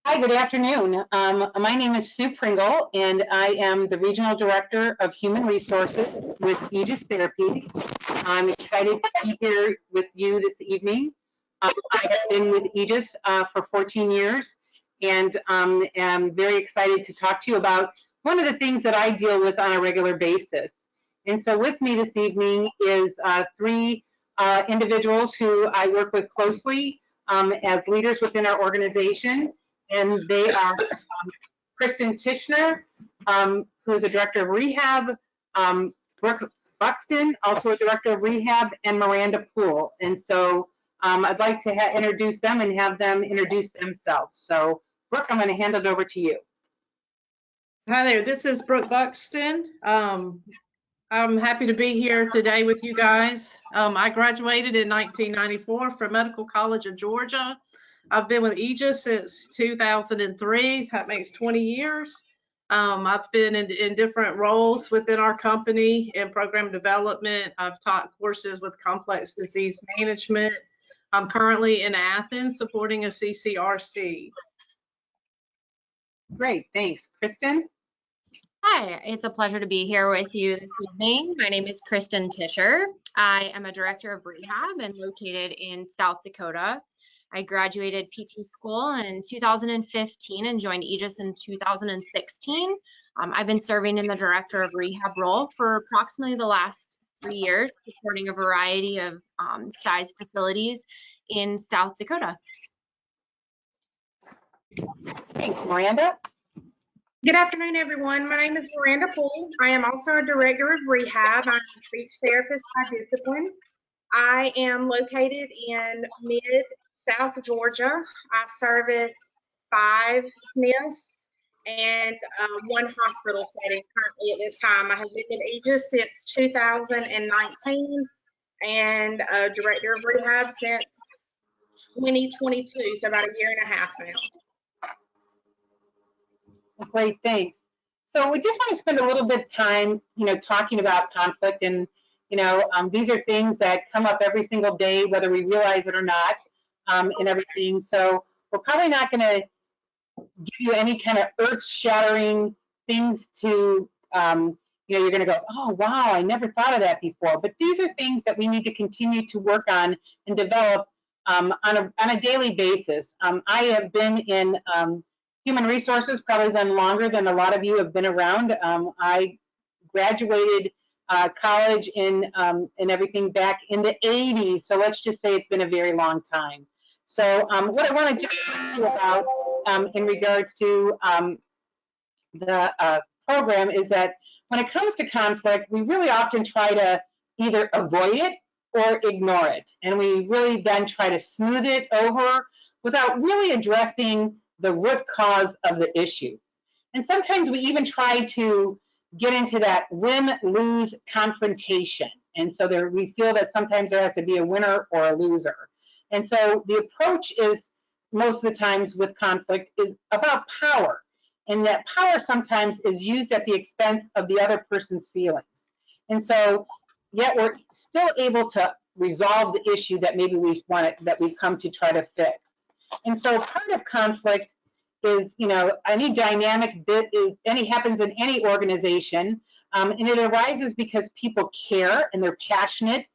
Hi, good afternoon. My name is Sue Pringle, and I am the Regional Director of Human Resources with Aegis Therapy. I'm excited to be here with you this evening. I have been with Aegis for 14 years, and am very excited to talk to you about one of the things that I deal with on a regular basis. And so with me this evening is three individuals who I work with closely as leaders within our organization. And they are Kristen Tishner, who is a director of rehab, Brooke Buxton, also a director of rehab, and Miranda Poole. And so I'd like to introduce them and have them introduce themselves. So Brooke, I'm going to hand it over to you. Hi there, this is Brooke Buxton. I'm happy to be here today with you guys. I graduated in 1994 from Medical College of Georgia. I've been with Aegis since 2003. That makes 20 years. I've been in different roles within our company in program development. I've taught courses with complex disease management. I'm currently in Athens supporting a CCRC. Great, thanks. Kristen? Hi, it's a pleasure to be here with you this evening. My name is Kristen Tischer. I am a director of rehab and located in South Dakota. I graduated PT school in 2015 and joined Aegis in 2016. I've been serving in the director of rehab role for approximately the last 3 years, supporting a variety of size facilities in South Dakota. Thanks, Miranda. Good afternoon, everyone. My name is Miranda Poole. I am also a director of rehab. I'm a speech therapist by discipline. I am located in Mid-South Georgia. I service 5 SNFs and 1 hospital setting currently at this time. I have been with Aegis since 2019 and a director of rehab since 2022, so about a year and a half now. Great, thanks. So we just want to spend a little bit of time, talking about conflict, and these are things that come up every single day, whether we realize it or not, and everything. So we're probably not going to give you any kind of earth-shattering things to, you're going to go, oh wow, I never thought of that before. But these are things that we need to continue to work on and develop on a daily basis. I have been in human resources probably done longer than a lot of you have been around. I graduated college and everything back in the 80s, so let's just say it's been a very long time. So what I want to just talk to you about in regards to the program is that when it comes to conflict, we really often try to either avoid it or ignore it, and we really then try to smooth it over without really addressing the root cause of the issue. And sometimes we even try to get into that win-lose confrontation. And so we feel that sometimes there has to be a winner or a loser. And so the approach is, most of the times with conflict, is about power. And that power sometimes is used at the expense of the other person's feelings. And so yet we're still able to resolve the issue that maybe we've come to try to fix. And so part of conflict is, any dynamic bit happens in any organization, and it arises because people care and they're passionate,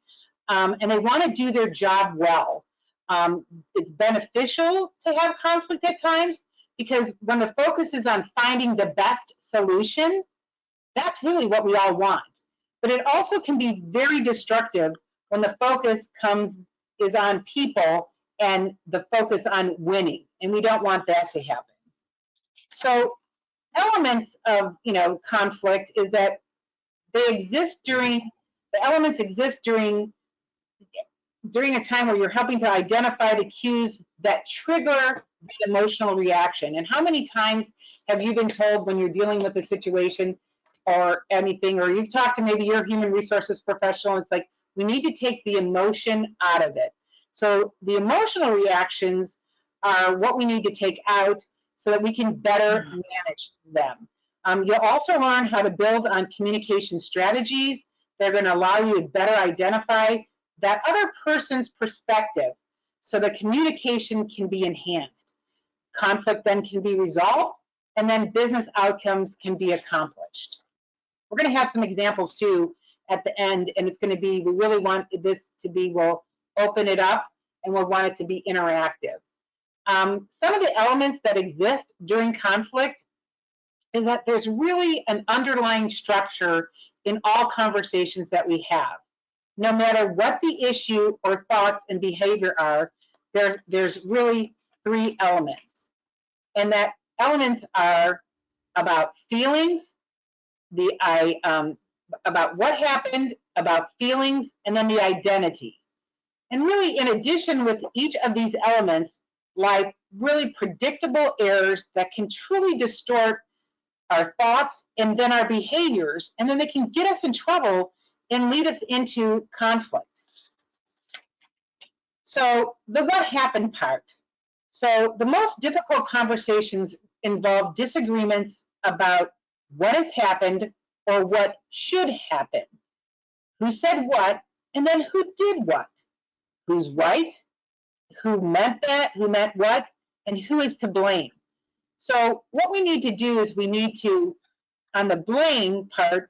and they want to do their job well. It's beneficial to have conflict at times because when the focus is on finding the best solution, that's really what we all want. But it also can be very destructive when the focus is on people and the focus on winning, and we don't want that to happen. So elements of conflict is that the elements exist during a time where you're helping to identify the cues that trigger the emotional reaction. And how many times have you been told when you're dealing with a situation or anything, or you've talked to maybe your human resources professional, it's like, we need to take the emotion out of it. So the emotional reactions are what we need to take out so that we can better manage them. You'll also learn how to build on communication strategies that are going to allow you to better identify that other person's perspective so the communication can be enhanced. conflict then can be resolved, and then business outcomes can be accomplished. We're going to have some examples too at the end, and it's going to be, we really want this to be, we'll open it up and we'll want it to be interactive. Some of the elements that exist during conflict is that there's really an underlying structure in all conversations that we have. No matter what the issue or thoughts and behavior are, there's really three elements. And that elements are about feelings, about what happened, about feelings, and then the identity. And really, in addition with each of these elements, lie really predictable errors that can truly distort our thoughts and then our behaviors, and then they can get us in trouble and lead us into conflict. So the what happened part. So the most difficult conversations involve disagreements about what has happened or what should happen. Who said what, and then who did what? Who's right? Who meant that? Who meant what? And who is to blame? So what we need to do is we need to, on the blame part,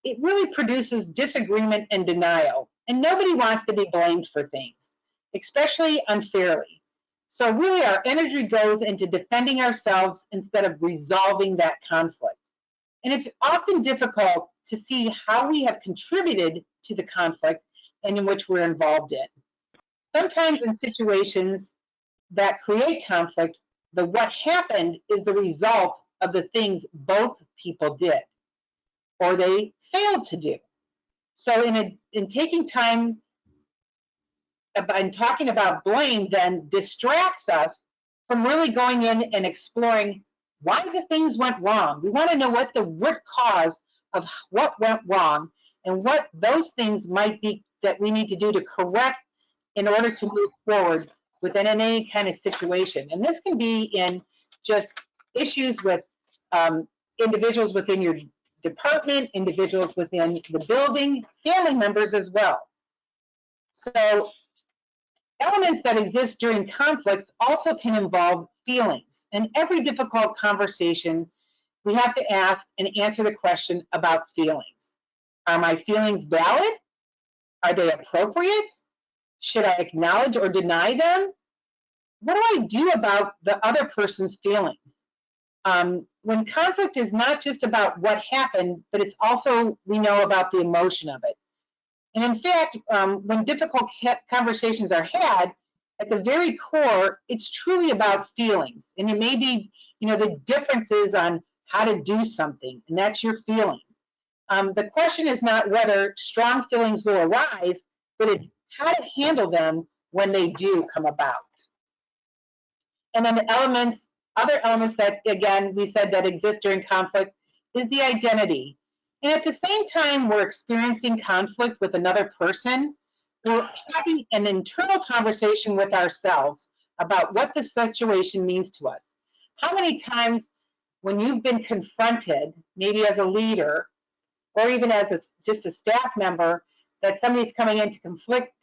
it really produces disagreement and denial. And nobody wants to be blamed for things, especially unfairly. So really our energy goes into defending ourselves instead of resolving that conflict. And it's often difficult to see how we have contributed to the conflict and in which we're involved in. Sometimes in situations that create conflict, the what happened is the result of the things both people did or they failed to do. So in taking time and talking about blame then distracts us from really going in and exploring why the things went wrong. We want to know what the root cause of what went wrong and what those things might be that we need to do to correct in order to move forward within any kind of situation. And this can be in just issues with individuals within your department, individuals within the building, family members as well. So elements that exist during conflicts also can involve feelings. In every difficult conversation, we have to ask and answer the question about feelings. Are my feelings valid? Are they appropriate? Should I acknowledge or deny them? What do I do about the other person's feelings? When conflict is not just about what happened, but it's also, we know about the emotion of it. And in fact, when difficult conversations are had, at the very core, it's truly about feelings. And it may be, the differences on how to do something, and that's your feeling. The question is not whether strong feelings will arise, but it's how to handle them when they do come about. And then the other elements that, again, we said that exist during conflict is the identity. And at the same time we're experiencing conflict with another person, we're having an internal conversation with ourselves about what the situation means to us. How many times when you've been confronted, maybe as a leader, or even as just a staff member, that somebody's coming in to conflict,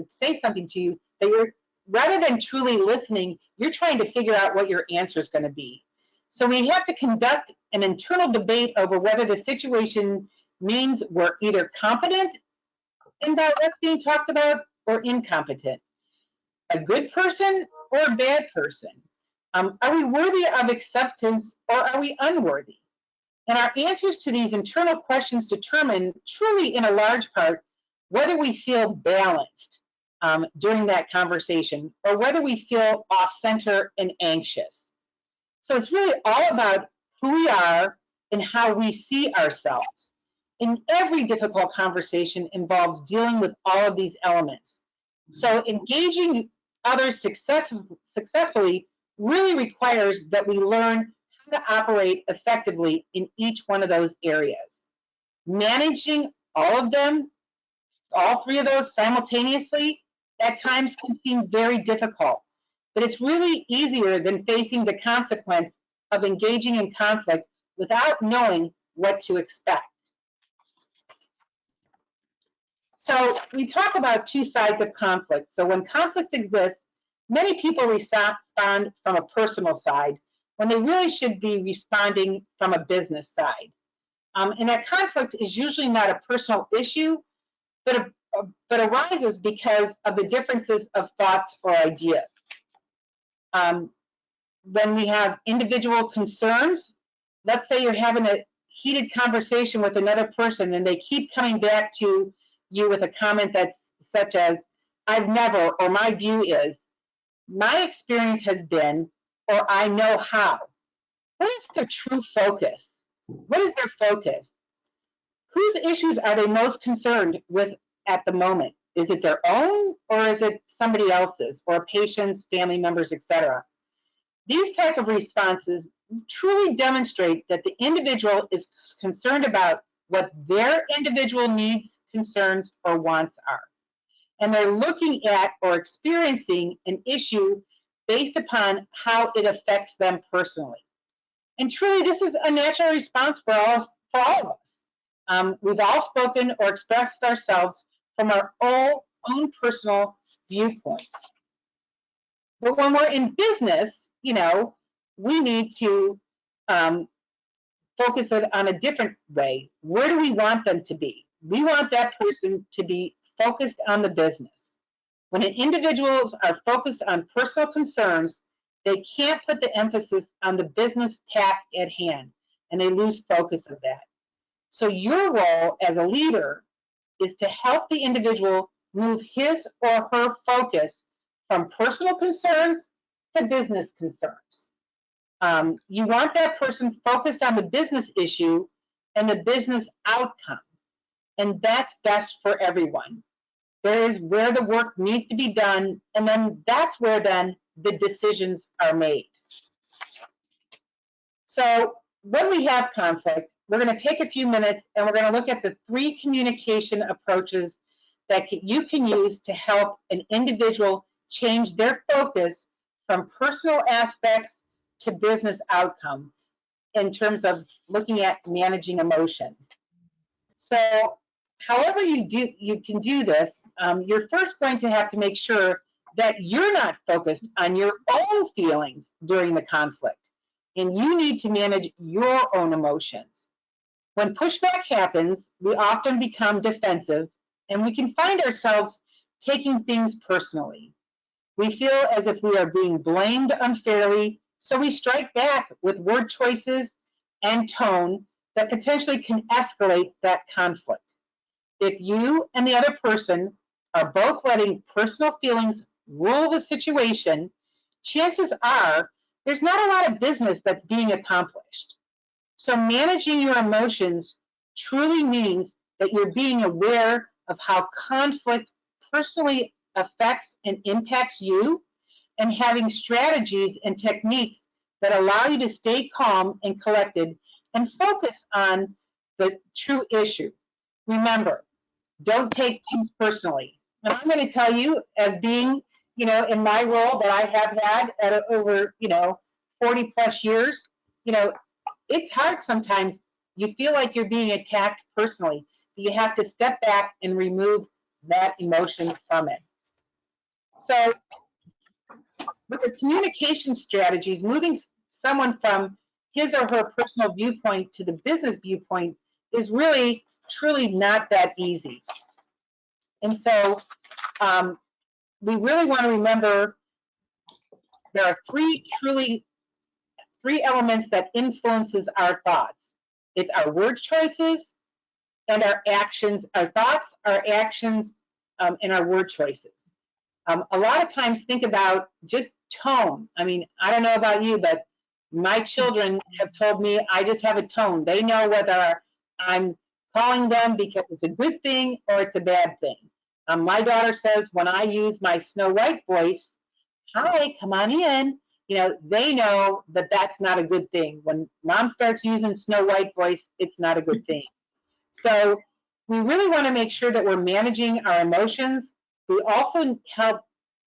say something to you, that you're, rather than truly listening, you're trying to figure out what your answer is going to be. So we have to conduct an internal debate over whether the situation means we're either competent in that what's being talked about or incompetent. A good person or a bad person? Are we worthy of acceptance or are we unworthy? And our answers to these internal questions determine truly in a large part whether we feel balanced during that conversation or whether we feel off-center and anxious. So it's really all about who we are and how we see ourselves. And every difficult conversation involves dealing with all of these elements. So engaging others successfully really requires that we learn how to operate effectively in each one of those areas. Managing all of them, all three of those simultaneously, at times can seem very difficult. But it's really easier than facing the consequence of engaging in conflict without knowing what to expect. So we talk about two sides of conflict. So when conflict exists, Many people respond from a personal side when they really should be responding from a business side. And that conflict is usually not a personal issue, but arises because of the differences of thoughts or ideas. When we have individual concerns, let's say you're having a heated conversation with another person and they keep coming back to you with a comment that's such as, I've never, or my view is, my experience has been, or I know how. What is their true focus? What is their focus? Whose issues are they most concerned with at the moment? Is it their own, or is it somebody else's, or patients, family members, etc.? These type of responses truly demonstrate that the individual is concerned about what their individual needs, concerns, or wants are. And they're looking at or experiencing an issue based upon how it affects them personally. And truly, this is a natural response for all of us. We've all spoken or expressed ourselves from our own personal viewpoints. But when we're in business, we need to focus it on a different way. Where do we want them to be? We want that person to be focused on the business. When individuals are focused on personal concerns, they can't put the emphasis on the business task at hand, and they lose focus of that. So your role as a leader is to help the individual move his or her focus from personal concerns to business concerns. You want that person focused on the business issue and the business outcome, and that's best for everyone. There is where the work needs to be done, and then that's where then the decisions are made. So when we have conflict, we're going to take a few minutes and we're going to look at the 3 communication approaches that you can use to help an individual change their focus from personal aspects to business outcome in terms of looking at managing emotions. So however you can do this, you're first going to have to make sure that you're not focused on your own feelings during the conflict, and you need to manage your own emotions. When pushback happens, we often become defensive, and we can find ourselves taking things personally. We feel as if we are being blamed unfairly, so we strike back with word choices and tone that potentially can escalate that conflict. If you and the other person are both letting personal feelings rule the situation, chances are there's not a lot of business that's being accomplished. So managing your emotions truly means that you're being aware of how conflict personally affects and impacts you, and having strategies and techniques that allow you to stay calm and collected and focus on the true issue. Remember, don't take things personally. And I'm going to tell you, as being, in my role that I have had at over, 40 plus years, it's hard sometimes. You feel like you're being attacked personally. You have to step back and remove that emotion from it. So with the communication strategies, moving someone from his or her personal viewpoint to the business viewpoint is really, truly not that easy. And so we really want to remember there are three elements that influences our thoughts. It's our word choices and our actions, our thoughts, our actions, and our word choices. A lot of times think about just tone. I mean, I don't know about you, but my children have told me I just have a tone. They know whether I'm calling them because it's a good thing or it's a bad thing. My daughter says when I use my Snow White voice, hi, come on in, they know that that's not a good thing. When mom starts using Snow White voice, it's not a good thing. So we really want to make sure that we're managing our emotions. We also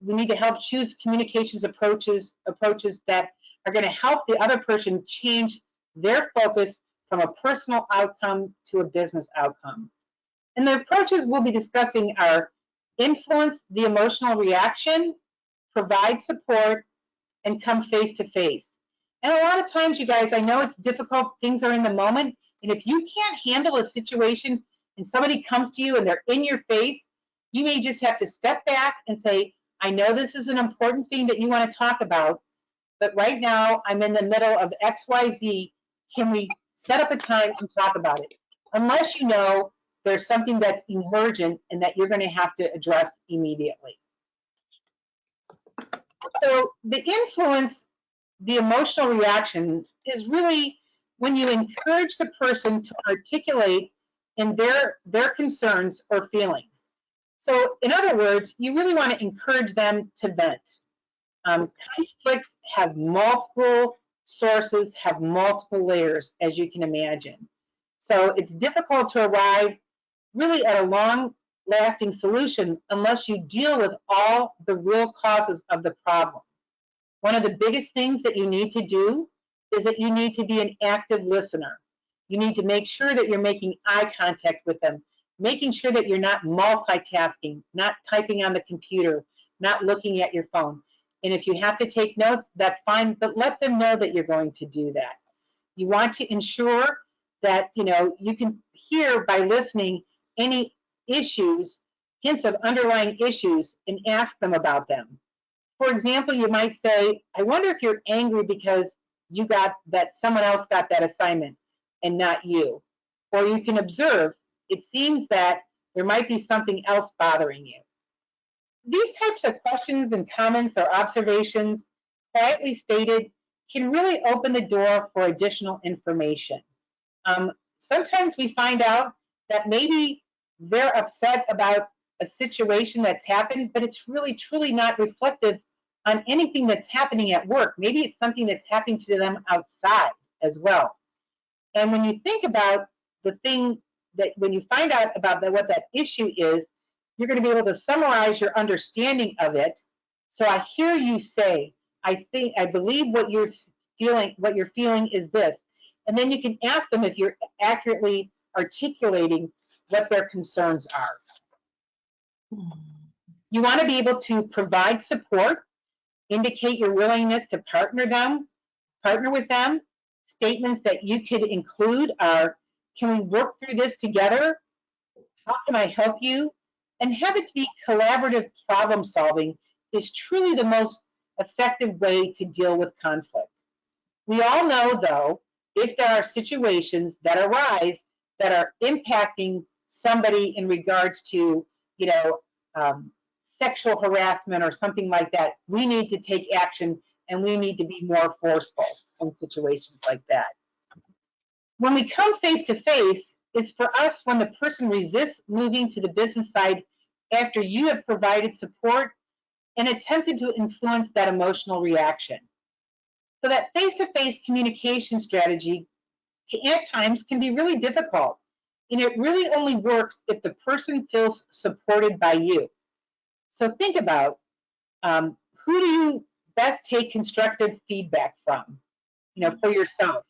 need to help choose communications approaches that are going to help the other person change their focus from a personal outcome to a business outcome. And the approaches we'll be discussing are influence the emotional reaction, provide support, and come face to face. And a lot of times, you guys, I know it's difficult, things are in the moment, and if you can't handle a situation and somebody comes to you and they're in your face, you may just have to step back and say, I know this is an important thing that you want to talk about, but right now I'm in the middle of XYZ. Can we set up a time and talk about it? Unless you know there's something that's emergent and that you're going to have to address immediately. So the influence, the emotional reaction is really when you encourage the person to articulate in their concerns or feelings. So in other words, you really want to encourage them to vent. Conflicts have multiple sources, have multiple layers, as you can imagine. So it's difficult to arrive really at a long-lasting solution unless you deal with all the real causes of the problem. One of the biggest things that you need to do is that you need to be an active listener. You need to make sure that you're making eye contact with them, making sure that you're not multitasking, not typing on the computer, not looking at your phone. And if you have to take notes, that's fine, but let them know that you're going to do that. You want to ensure that you can hear by listening any issues, hints of underlying issues, and ask them about them. For example, you might say, I wonder if you're angry because you got that someone else got that assignment and not you. Or you can observe, it seems that there might be something else bothering you. These types of questions and comments or observations, quietly stated, can really open the door for additional information. Sometimes we find out that maybe they're upset about a situation that's happened, but it's really truly not reflective on anything that's happening at work. Maybe it's something that's happening to them outside as well. And when you think about the thing that when you find out about what that issue is, you're going to be able to summarize your understanding of it. So I hear you say, I believe what you're feeling is this. And then you can ask them if you're accurately articulating what their concerns are. You want to be able to provide support, indicate your willingness to partner with them. Statements that you could include are, can we work through this together? How can I help you? And have it be collaborative problem solving is truly the most effective way to deal with conflict. We all know, though, if there are situations that arise that are impacting somebody in regards to, sexual harassment or something like that, we need to take action and we need to be more forceful in situations like that. When we come face to face, it's for us when the person resists moving to the business side after you have provided support and attempted to influence that emotional reaction. So that face-to-face communication strategy at times can be really difficult, and it really only works if the person feels supported by you. So think about who do you best take constructive feedback from, for yourself?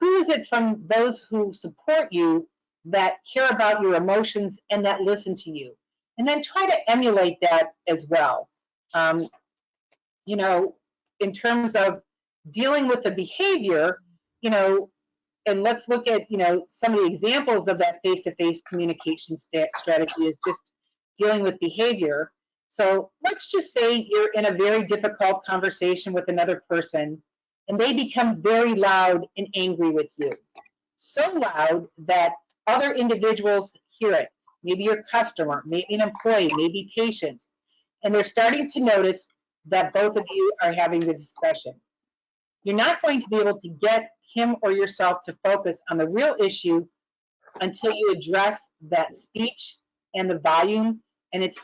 Who is it from those who support you that care about your emotions and that listen to you? And then try to emulate that as well. In terms of dealing with the behavior, and let's look at, some of the examples of that face-to-face communication strategy is just dealing with behavior. So let's just say you're in a very difficult conversation with another person and they become very loud and angry with you. So loud that other individuals hear it. Maybe your customer, maybe an employee, maybe patients. And they're starting to notice that both of you are having the discussion. You're not going to be able to get him or yourself to focus on the real issue until you address that speech and the volume and its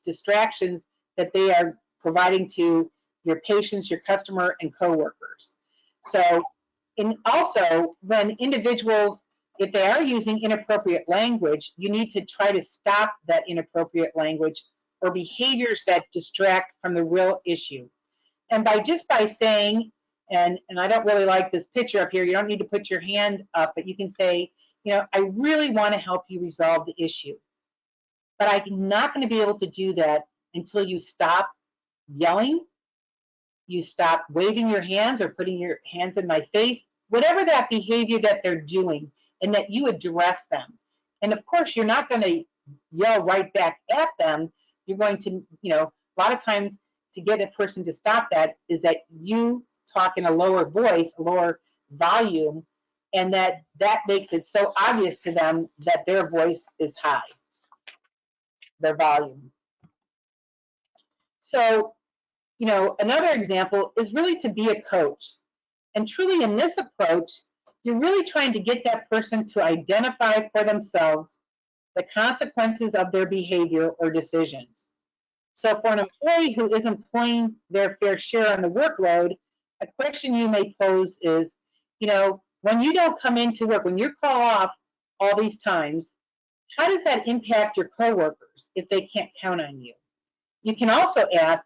distractions that they are providing to your patients, your customer, and coworkers. So, and also when individuals, if they are using inappropriate language, you need to try to stop that inappropriate language or behaviors that distract from the real issue. And by saying, and I don't really like this picture up here, you don't need to put your hand up, but you can say, I really want to help you resolve the issue. But I'm not going to be able to do that until you stop yelling, you stop waving your hands or putting your hands in my face, whatever that behavior that they're doing, and that you address them. And of course, you're not going to yell right back at them. You're going to, a lot of times to get a person to stop that is that you talk in a lower voice, a lower volume, and that makes it so obvious to them that their voice is high, their volume. So, another example is really to be a coach. And truly in this approach, you're really trying to get that person to identify for themselves the consequences of their behavior or decisions. So for an employee who isn't pulling their fair share on the workload, a question you may pose is, when you don't come into work, when you're called off all these times, how does that impact your coworkers if they can't count on you? You can also ask,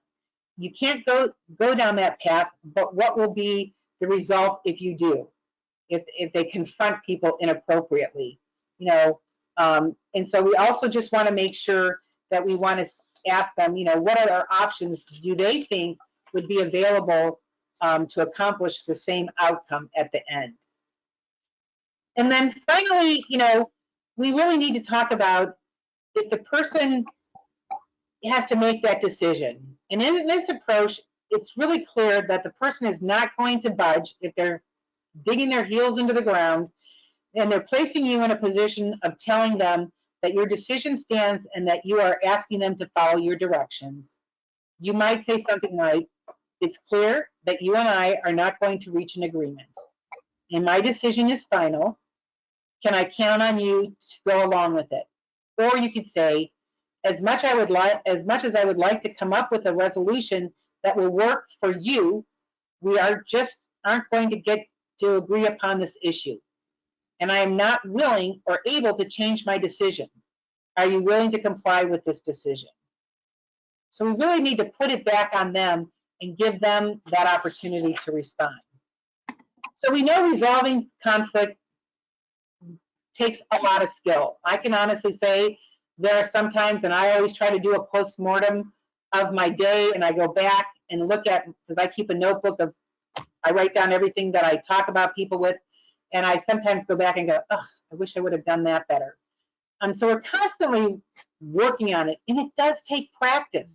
you can't go down that path, but what will be the result if you do, if they confront people inappropriately, and so we also just want to make sure that we want to ask them, what other options do they think would be available to accomplish the same outcome at the end. And then finally, we really need to talk about if the person has to make that decision. And in this approach, it's really clear that the person is not going to budge if they're digging their heels into the ground and they're placing you in a position of telling them that your decision stands and that you are asking them to follow your directions. You might say something like, it's clear that you and I are not going to reach an agreement, and my decision is final. Can I count on you to go along with it? Or you could say, as much as I would like to come up with a resolution that will work for you, we aren't going to get to agree upon this issue. And I am not willing or able to change my decision. Are you willing to comply with this decision? So we really need to put it back on them and give them that opportunity to respond. So we know resolving conflict takes a lot of skill. I can honestly say there are some times, and I always try to do a post-mortem of my day, and I go back and look at, because I keep a notebook of, I write down everything that I talk about people with, and I sometimes go back and go, oh, I wish I would have done that better. So we're constantly working on it, and it does take practice.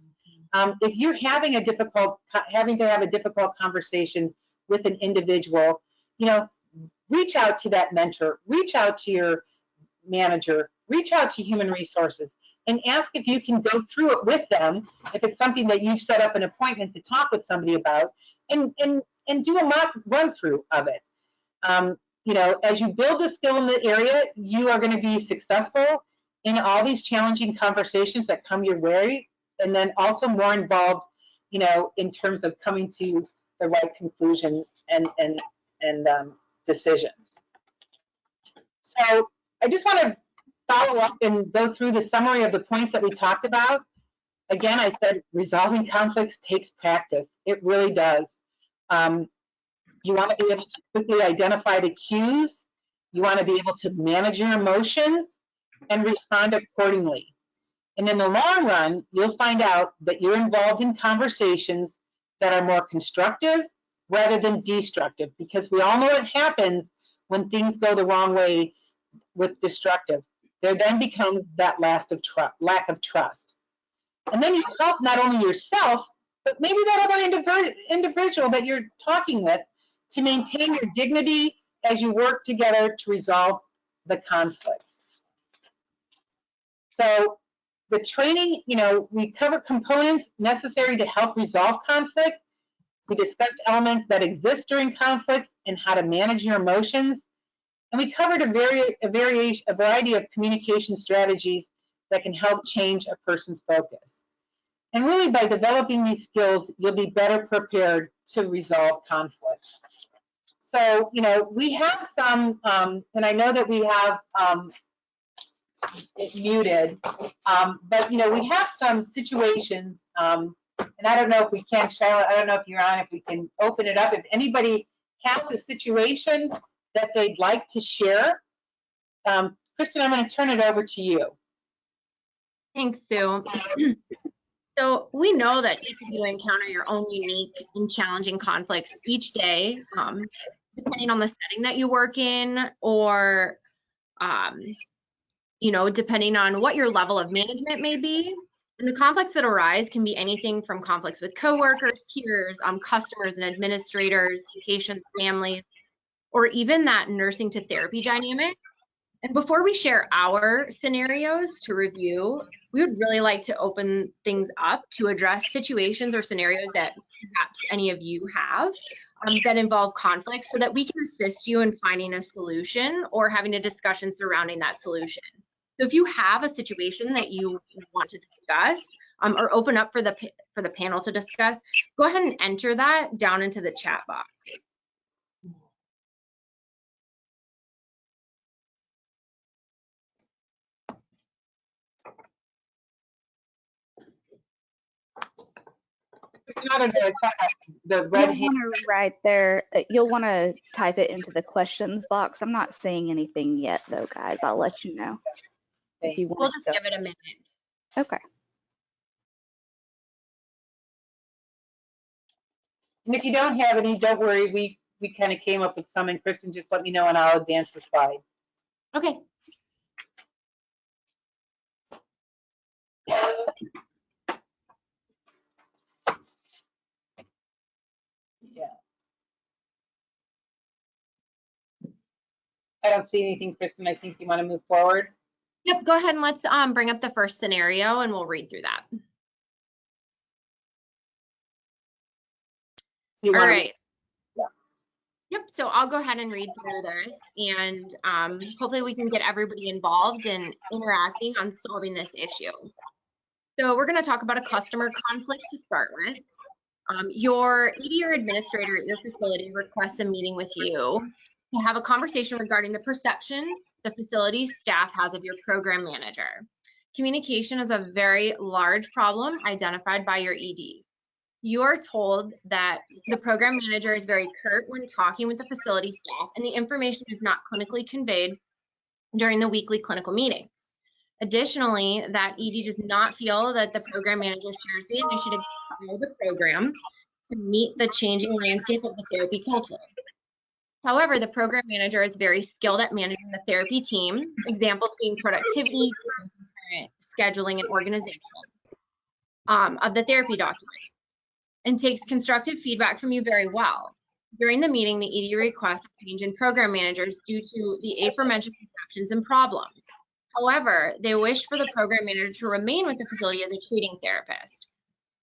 If you're having to have a difficult conversation with an individual, reach out to that mentor, reach out to your manager, reach out to human resources, and ask if you can go through it with them, if it's something that you've set up an appointment to talk with somebody about, and do a mock run through of it. As you build a skill in the area, you are going to be successful in all these challenging conversations that come your way, and then also more involved, in terms of coming to the right conclusion and decisions. So I just want to follow up and go through the summary of the points that we talked about. Again, I said resolving conflicts takes practice. It really does. You want to be able to quickly identify the cues. You want to be able to manage your emotions and respond accordingly. And in the long run, you'll find out that you're involved in conversations that are more constructive rather than destructive, because we all know what happens when things go the wrong way with destructive. There then becomes that lack of trust. And then you help not only yourself, but maybe that other individual that you're talking with to maintain your dignity as you work together to resolve the conflict. So the training, we cover components necessary to help resolve conflict. We discussed elements that exist during conflicts and how to manage your emotions. And we covered a variety of communication strategies that can help change a person's focus. And really, by developing these skills, you'll be better prepared to resolve conflict. So, we have some, and I know that we have it muted, but, we have some situations, and I don't know if we can, Charlotte, I don't know if you're on, if we can open it up. If anybody has a situation that they'd like to share, Kristen, I'm going to turn it over to you. Thanks, Sue. So we know that each of you encounter your own unique and challenging conflicts each day, depending on the setting that you work in, or depending on what your level of management may be. And the conflicts that arise can be anything from conflicts with coworkers, peers, customers and administrators, patients, families, or even that nursing to therapy dynamic. And before we share our scenarios to review, we would really like to open things up to address situations or scenarios that perhaps any of you have that involve conflict, so that we can assist you in finding a solution or having a discussion surrounding that solution. So if you have a situation that you want to discuss or open up for the panel to discuss, go ahead and enter that down into the chat box. It's not under the red You'll hand. want to write there, you'll want to type it into the questions box. I'm not seeing anything yet though, guys. I'll let you know. If you We'll want just to give it a minute. Okay. And if you don't have any, don't worry. We kind of came up with some, and Kristen, just let me know and I'll advance the slide. Okay. Yeah. I don't see anything, Kristen. I think you want to move forward. Yep, go ahead and let's bring up the first scenario and we'll read through that. All right. Yeah. Yep, so I'll go ahead and read through this, and hopefully we can get everybody involved in interacting on solving this issue. So we're going to talk about a customer conflict to start with. Your ED or administrator at your facility requests a meeting with you to have a conversation regarding the perception the facility staff has of your program manager. Communication is a very large problem identified by your ED. You are told that the program manager is very curt when talking with the facility staff, and the information is not clinically conveyed during the weekly clinical meetings. Additionally, that ED does not feel that the program manager shares the initiative to grow the program to meet the changing landscape of the therapy culture. However, the program manager is very skilled at managing the therapy team, examples being productivity, scheduling, and organization of the therapy document, and takes constructive feedback from you very well. During the meeting, the ED requests a change in program managers due to the aforementioned perceptions and problems. However, they wish for the program manager to remain with the facility as a treating therapist.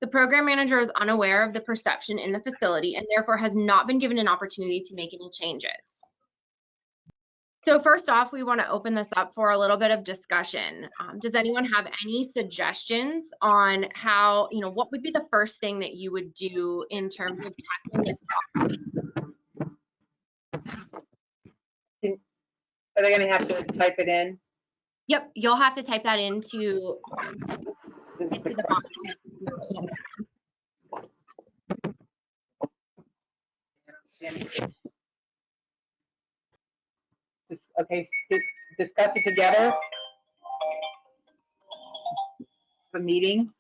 The program manager is unaware of the perception in the facility and therefore has not been given an opportunity to make any changes. So first off, we want to open this up for a little bit of discussion. Does anyone have any suggestions on how, what would be the first thing that you would do in terms of tackling this problem? Are they going to have to type it in? Yep, you'll have to type that into the box. Okay, discuss it together. The meeting.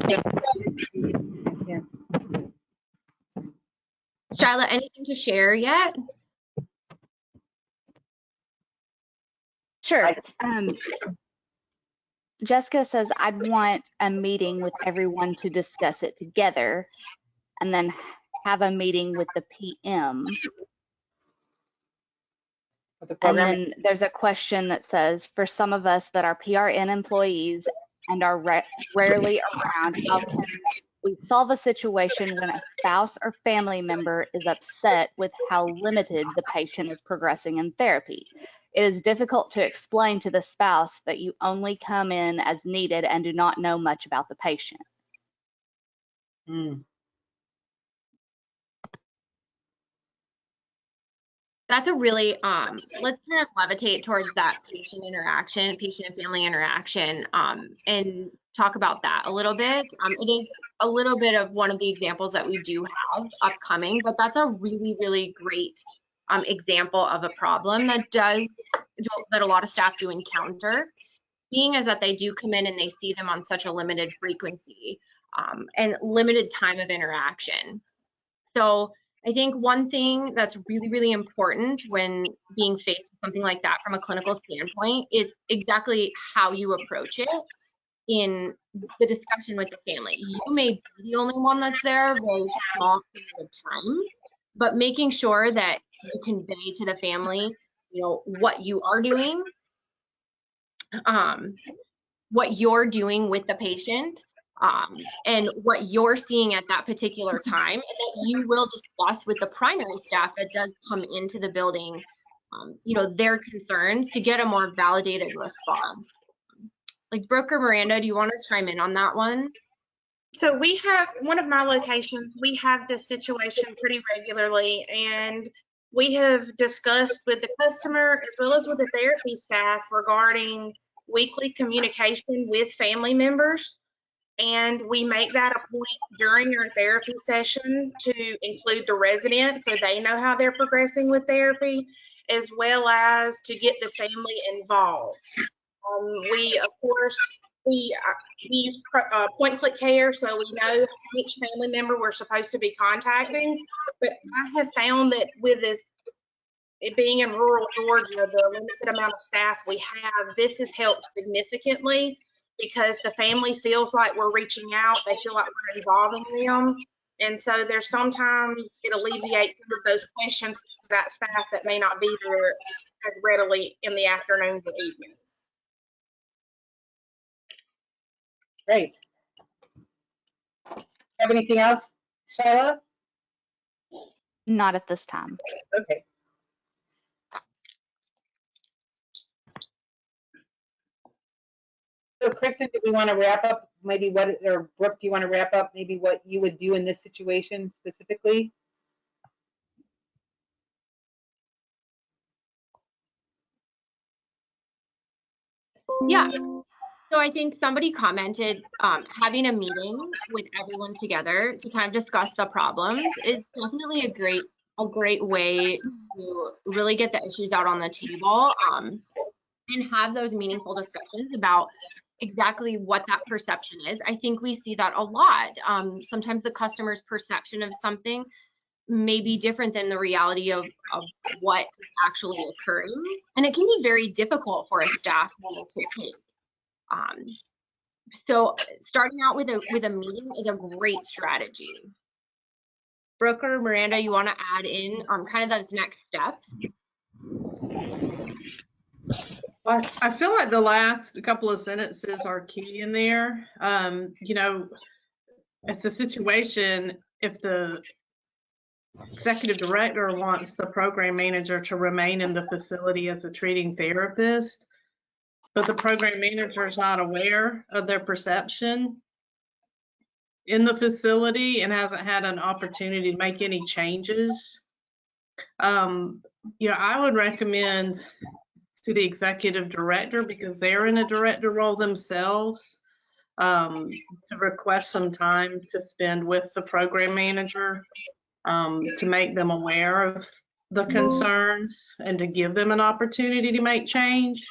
Yeah. Shyla, anything to share yet? Sure. Jessica says, I'd want a meeting with everyone to discuss it together and then have a meeting with the PM. And then there's a question that says, for some of us that are PRN employees and are rarely around, how can we solve a situation when a spouse or family member is upset with how limited the patient is progressing in therapy? It is difficult to explain to the spouse that you only come in as needed and do not know much about the patient. That's a really, let's kind of levitate towards that patient and family interaction, and talk about that a little bit. It is a little bit of one of the examples that we do have upcoming, but that's a really, really great example of a problem that a lot of staff do encounter, being is that they do come in and they see them on such a limited frequency and limited time of interaction. So I think one thing that's really, really important when being faced with something like that from a clinical standpoint is exactly how you approach it in the discussion with the family. You may be the only one that's there, a very small period of time, but making sure that you convey to the family, you know, what you are doing, what you're doing with the patient, and what you're seeing at that particular time, and that you will discuss with the primary staff that does come into the building, you know, their concerns to get a more validated response. Like Brooke or Miranda, do you want to chime in on that one? So we have, one of my locations, we have this situation pretty regularly, and we have discussed with the customer as well as with the therapy staff regarding weekly communication with family members. And we make that a point during our therapy session to include the resident so they know how they're progressing with therapy, as well as to get the family involved. We, of course, we use point-click care, so we know which family member we're supposed to be contacting. But I have found that with this, it being in rural Georgia, the limited amount of staff we have, this has helped significantly because the family feels like we're reaching out. They feel like we're involving them. And so there's sometimes it alleviates some of those questions to that staff that may not be there as readily in the afternoons or evenings. Great. Have anything else, Shyla? Not at this time. Okay. So Kristen, do we want to wrap up maybe what, or Brooke, do you want to wrap up maybe what you would do in this situation specifically? Yeah. So I think somebody commented having a meeting with everyone together to kind of discuss the problems is definitely a great way to really get the issues out on the table and have those meaningful discussions about exactly what that perception is. I think we see that a lot. Sometimes the customer's perception of something may be different than the reality of what is actually occurring. And it can be very difficult for a staff member to take. So starting out with a meeting is a great strategy. Brooke or Miranda, you want to add in kind of those next steps? Well, I feel like the last couple of sentences are key in there. You know, it's a situation if the executive director wants the program manager to remain in the facility as a treating therapist, but the program manager is not aware of their perception in the facility and hasn't had an opportunity to make any changes. You know, I would recommend to the executive director, because they're in a director role themselves, to request some time to spend with the program manager to make them aware of the concerns and to give them an opportunity to make change.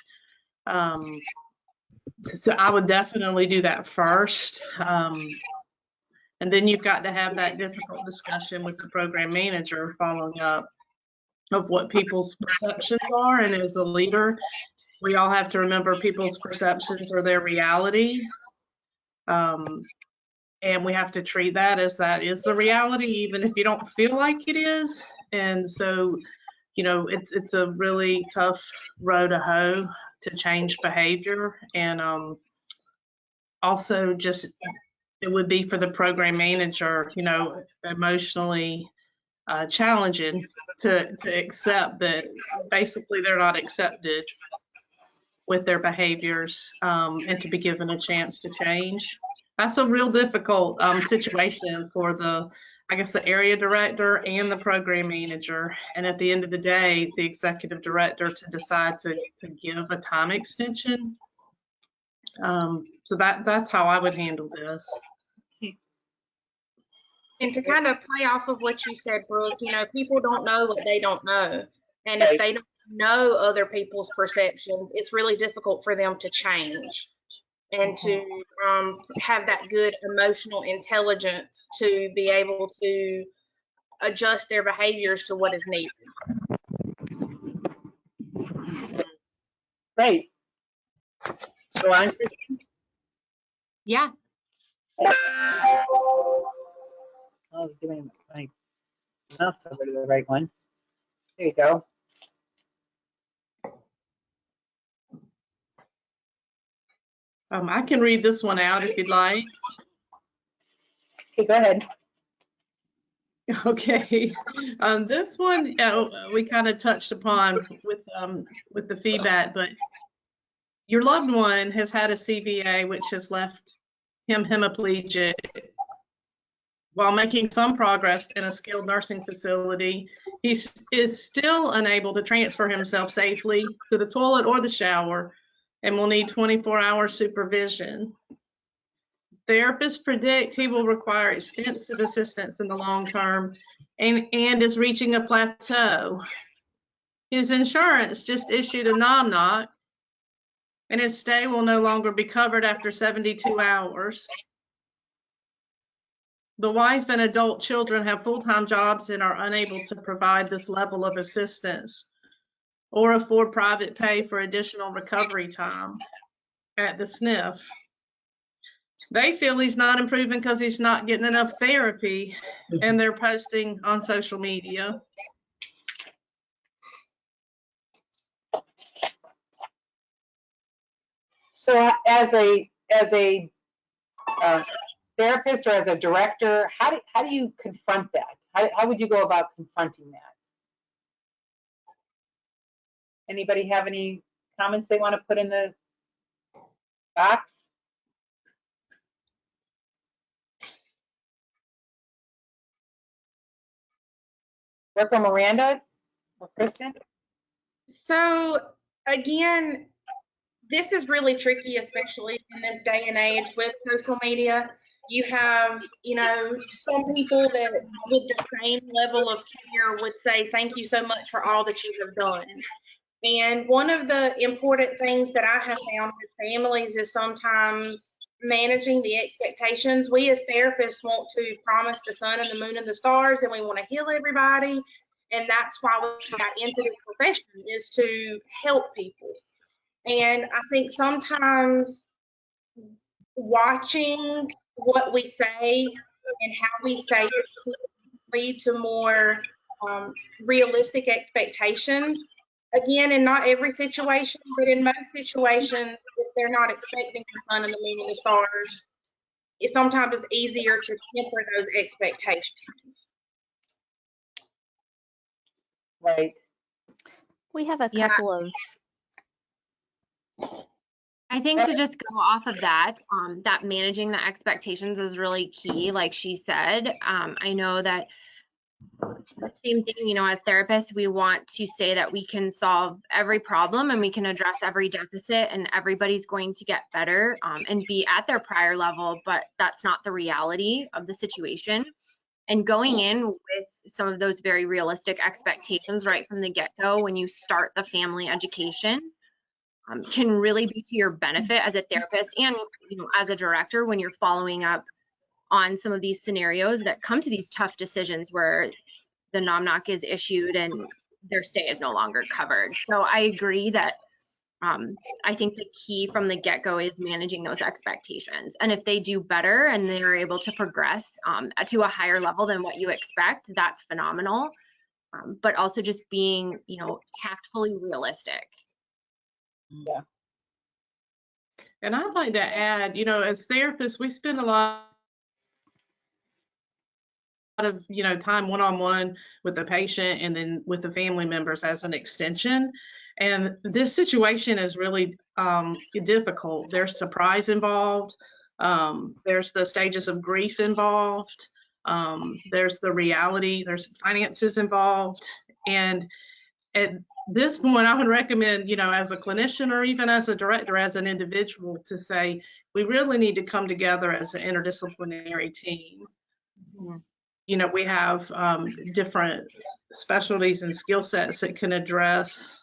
So I would definitely do that first. And then you've got to have that difficult discussion with the program manager following up of what people's perceptions are. And as a leader, we all have to remember people's perceptions are their reality. And we have to treat that as that is the reality, even if you don't feel like it is. And so, you know, it's a really tough row to hoe to change behavior. And also just, it would be for the program manager, you know, emotionally challenging to accept that basically they're not accepted with their behaviors and to be given a chance to change. That's a real difficult situation for the, I guess, the area director and the program manager. And at the end of the day, the executive director to decide to give a time extension. So that's how I would handle this. And to kind of play off of what you said, Brooke, you know, people don't know what they don't know. And if they don't know other people's perceptions, it's really difficult for them to change and to have that good emotional intelligence to be able to adjust their behaviors to what is needed. Great. Go on. Yeah. I was doing my mouse over to the right one. There you go. I can read this one out if you'd like. Okay, go ahead. Okay, this one we kind of touched upon with the feedback, but your loved one has had a CVA which has left him hemiplegic. While making some progress in a skilled nursing facility, he is still unable to transfer himself safely to the toilet or the shower and will need 24-hour supervision. Therapists predict he will require extensive assistance in the long term and is reaching a plateau. His insurance just issued a non-knock and his stay will no longer be covered after 72 hours. The wife and adult children have full-time jobs and are unable to provide this level of assistance or afford private pay for additional recovery time at the SNF. They feel he's not improving because he's not getting enough therapy, and they're posting on social media. So as a therapist or as a director, how do you confront that? How would you go about confronting that? Anybody have any comments they want to put in the box? Work on Miranda or Kristen? So again, this is really tricky, especially in this day and age with social media. You have, you know, some people that with the same level of care would say, thank you so much for all that you have done. And one of the important things that I have found with families is sometimes managing the expectations. We as therapists want to promise the sun and the moon and the stars, and we want to heal everybody. And that's why we got into this profession, is to help people. And I think sometimes watching what we say and how we say it to lead to more realistic expectations. Again, in not every situation, but in most situations, if they're not expecting the sun and the moon and the stars, it sometimes is easier to temper those expectations. Right. We have a Yeah. couple of, I think to just go off of that, that managing the expectations is really key, like she said. I know that the same thing, you know, as therapists, we want to say that we can solve every problem and we can address every deficit and everybody's going to get better and be at their prior level, but that's not the reality of the situation. And going in with some of those very realistic expectations right from the get-go when you start the family education can really be to your benefit as a therapist and, you know, as a director when you're following up on some of these scenarios that come to these tough decisions where the nom-knock is issued and their stay is no longer covered. So I agree that I think the key from the get-go is managing those expectations. And if they do better and they're able to progress to a higher level than what you expect, that's phenomenal. But also just being, you know, tactfully realistic. Yeah. And I'd like to add, you know, as therapists, we spend a lot of, you know, time one-on-one with the patient and then with the family members as an extension. And this situation is really difficult. There's surprise involved. There's the stages of grief involved. There's the reality. There's finances involved. And at this point, I would recommend, you know, as a clinician or even as a director, as an individual, to say we really need to come together as an interdisciplinary team. we have different specialties and skill sets that can address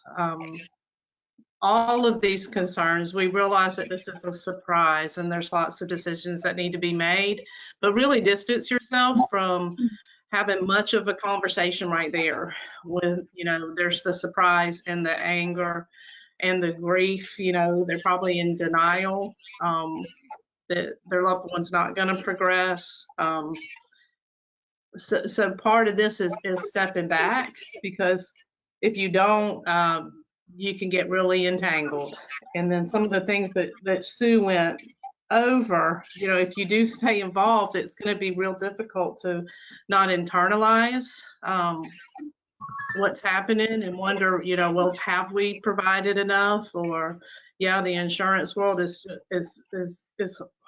all of these concerns. We realize that this is a surprise and there's lots of decisions that need to be made, but really distance yourself from having much of a conversation right there with, there's the surprise and the anger and the grief. They're probably in denial that their loved one's not going to progress. So part of this is stepping back, because if you don't, you can get really entangled. And then some of the things that Sue went over, if you do stay involved, it's going to be real difficult to not internalize what's happening and wonder, well, have we provided enough? Or, yeah, the insurance world is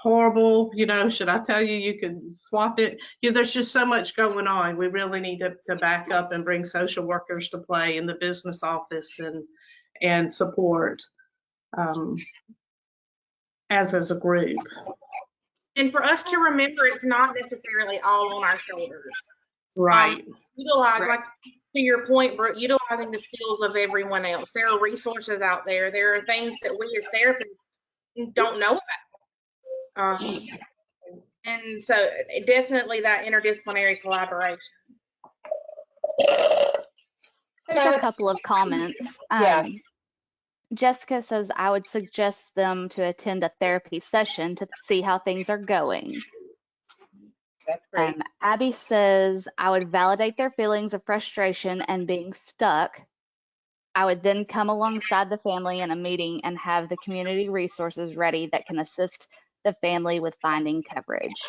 horrible. Should I tell you, you can swap it? There's just so much going on. We really need to back up and bring social workers to play in the business office and support as a group. And for us to remember, it's not necessarily all on our shoulders. Right. Utilize, like to your point, Brooke, utilizing the skills of everyone else. There are resources out there. There are things that we as therapists don't know about. And so definitely that interdisciplinary collaboration. There's a couple of comments. Yeah. Jessica says, I would suggest them to attend a therapy session to see how things are going. That's great. Abby says, I would validate their feelings of frustration and being stuck. I would then come alongside the family in a meeting and have the community resources ready that can assist the family with finding coverage.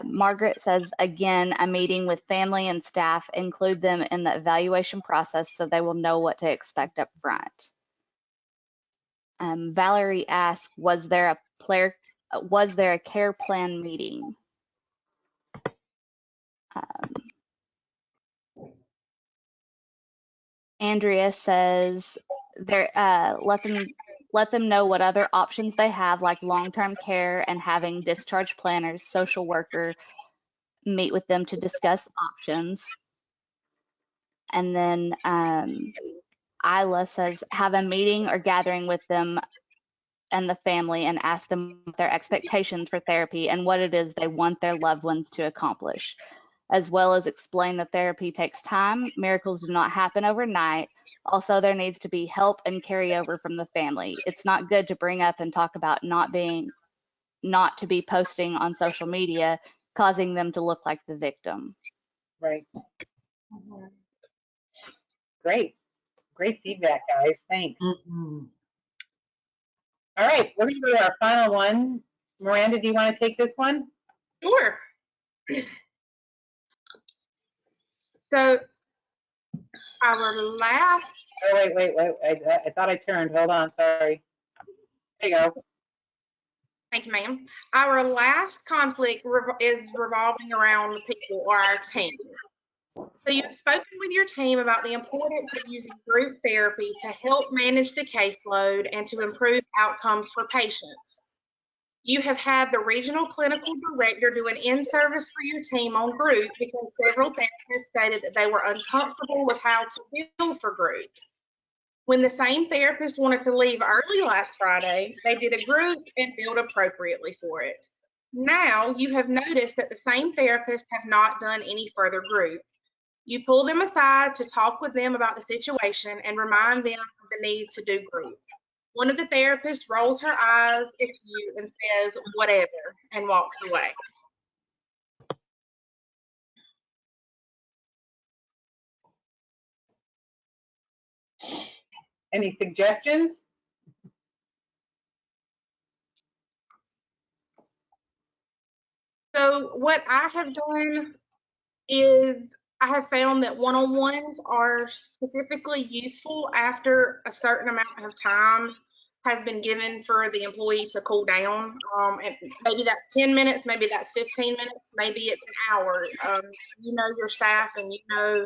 Margaret says, again, a meeting with family and staff, include them in the evaluation process so they will know what to expect up front. Valerie asked, was there a care plan meeting? Andrea says, let them know what other options they have, like long-term care and having discharge planners, social worker meet with them to discuss options. And then Isla says, have a meeting or gathering with them and the family and ask them their expectations for therapy and what it is they want their loved ones to accomplish, as well as explain that therapy takes time. Miracles do not happen overnight. Also, there needs to be help and carryover from the family. It's not good to bring up and talk about not to be posting on social media, causing them to look like the victim. Right. Great feedback, guys. Thanks. All right, we're going to go to our final one. Miranda, do you want to take this one? Sure. So our last. Oh, wait. I thought I turned. Hold on. Sorry. There you go. Thank you, ma'am. Our last conflict is revolving around people or our team. So you've spoken with your team about the importance of using group therapy to help manage the caseload and to improve outcomes for patients. You have had the regional clinical director do an in-service for your team on group because several therapists stated that they were uncomfortable with how to bill for group. When the same therapist wanted to leave early last Friday, they did a group and billed appropriately for it. Now you have noticed that the same therapists have not done any further group. You pull them aside to talk with them about the situation and remind them of the need to do group. One of the therapists rolls her eyes at you and says, whatever, and walks away. Any suggestions? So what I have done is I have found that one-on-ones are specifically useful after a certain amount of time has been given for the employee to cool down. And maybe that's 10 minutes, maybe that's 15 minutes, maybe it's an hour. You know your staff and you know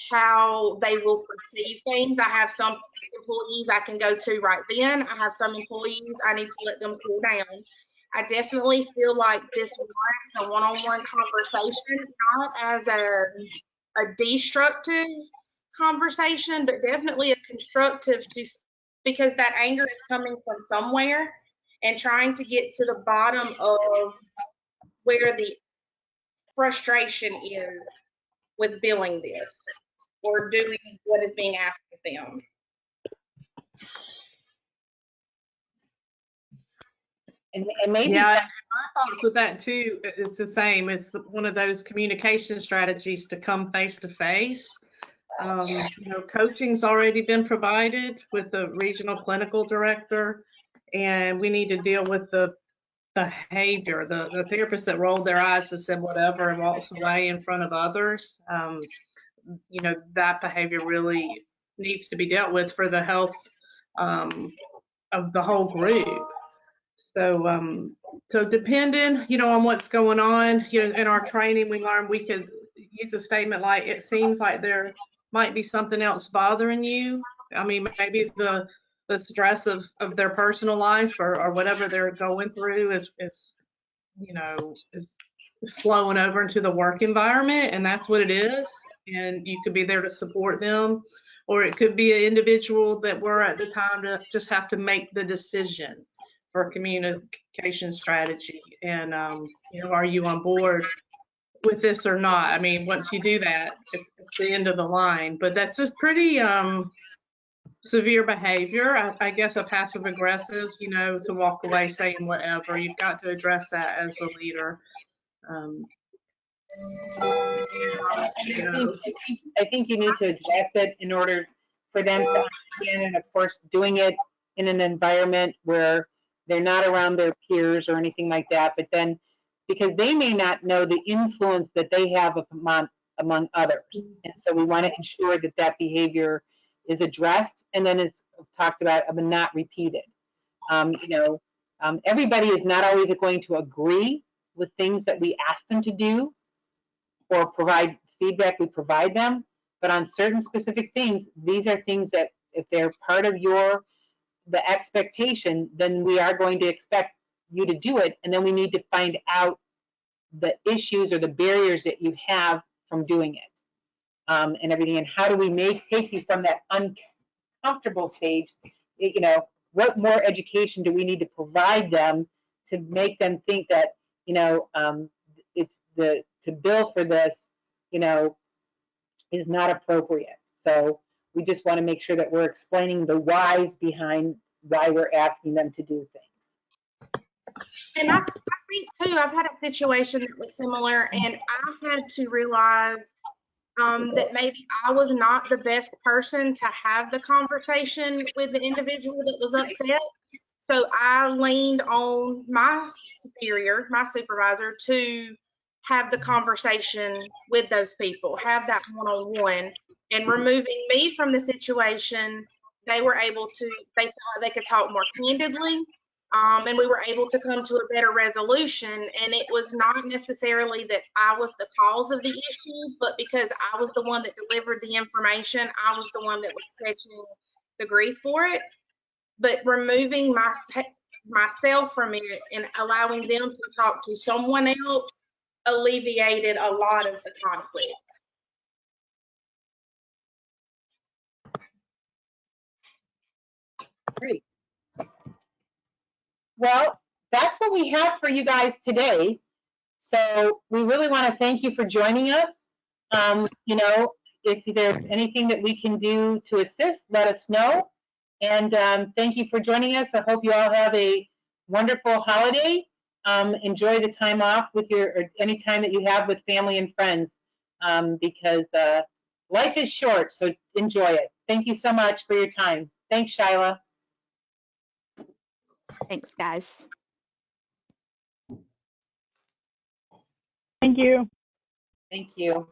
how they will perceive things. I have some employees I can go to right then. I have some employees I need to let them cool down. I definitely feel like this warrants a one-on-one conversation, not as a destructive conversation, but definitely a constructive, because that anger is coming from somewhere, and trying to get to the bottom of where the frustration is with billing this or doing what is being asked of them. And maybe Yeah, my thoughts with that too, it's the same. It's one of those communication strategies to come face to face. Coaching's already been provided with the regional clinical director, and we need to deal with the behavior, the therapist that rolled their eyes and said whatever and walks away in front of others. That behavior really needs to be dealt with for the health of the whole group. So depending, on what's going on, in our training, we learned we could use a statement like, it seems like there might be something else bothering you. I mean, maybe the stress of their personal life or whatever they're going through is flowing over into the work environment, and that's what it is. And you could be there to support them, or it could be an individual that we're at the time to just have to make the decision for communication strategy. And, are you on board with this or not? I mean, once you do that, it's the end of the line. But that's just pretty severe behavior. I guess a passive aggressive, to walk away saying whatever. You've got to address that as a leader. I think you need to address it in order for them to understand, and of course, doing it in an environment where they're not around their peers or anything like that, but then because they may not know the influence that they have among others. And so we want to ensure that that behavior is addressed and then is talked about and not repeated. Everybody is not always going to agree with things that we ask them to do or provide feedback we provide them, but on certain specific things, these are things that if they're part of the expectation, then we are going to expect you to do it, and then we need to find out the issues or the barriers that you have from doing it, and everything, and how do we take you from that uncomfortable stage, what more education do we need to provide them to make them think that, it's to bill for this, is not appropriate. So we just want to make sure that we're explaining the whys behind why we're asking them to do things. And I think too, I've had a situation that was similar, and I had to realize that maybe I was not the best person to have the conversation with the individual that was upset. So I leaned on my superior, my supervisor, to have the conversation with those people, have that one-on-one, and removing me from the situation. They were able to, they felt like they could talk more candidly, and we were able to come to a better resolution. And it was not necessarily that I was the cause of the issue, but because I was the one that delivered the information, I was the one that was catching the grief for it. But removing myself from it and allowing them to talk to someone else alleviated a lot of the conflict. Great. Well, that's what we have for you guys today. So we really want to thank you for joining us. If there's anything that we can do to assist, let us know. And thank you for joining us. I hope you all have a wonderful holiday. Enjoy the time off or any time that you have with family and friends, because life is short, so enjoy it. Thank you so much for your time. Thanks, Shyla. Thanks, guys. Thank you. Thank you.